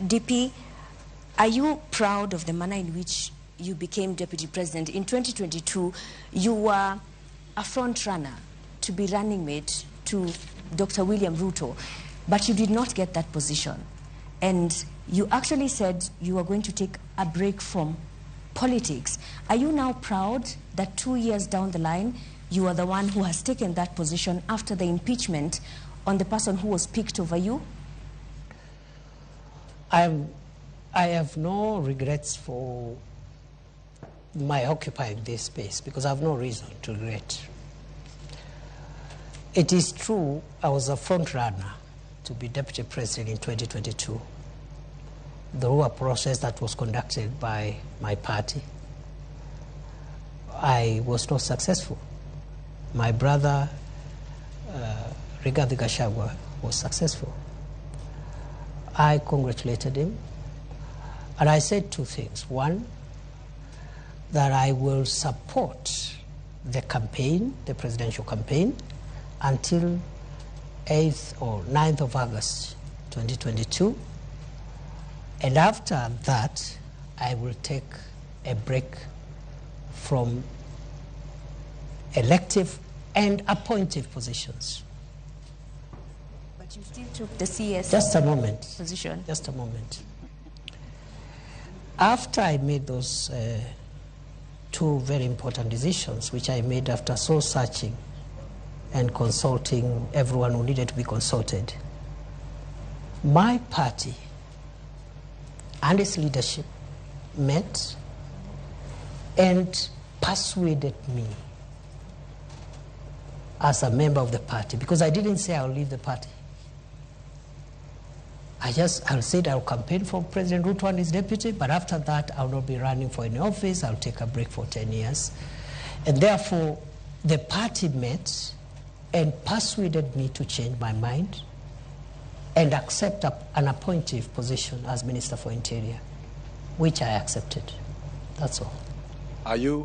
DP, are you proud of the manner in which you became deputy president? In 2022, you were a front runner to be running mate to Dr. William Ruto, but you did not get that position. And you actually said you were going to take a break from politics. Are you now proud that 2 years down the line, you are the one who has taken that position after the impeachment on the person who was picked over you? I have no regrets for my occupying this space because I have no reason to regret. It is true I was a front runner to be deputy president in 2022 through a process that was conducted by my party. I was not successful. My brother, Rigathi Gachagua, was successful. I congratulated him, and I said two things. One, that I will support the campaign, the presidential campaign, until 8th or 9th of August 2022. And after that, I will take a break from elective and appointive positions. But you still took the CS Just a moment. Position. Just a moment. After I made those two very important decisions, which I made after soul searching and consulting everyone who needed to be consulted, my party and its leadership met and persuaded me as a member of the party, because I didn't say I'll leave the party. I said I'll campaign for President Ruto and his deputy, but after that I'll not be running for any office. I'll take a break for 10 years. And therefore, the party met and persuaded me to change my mind and accept an appointive position as Minister for Interior, which I accepted. That's all. Are you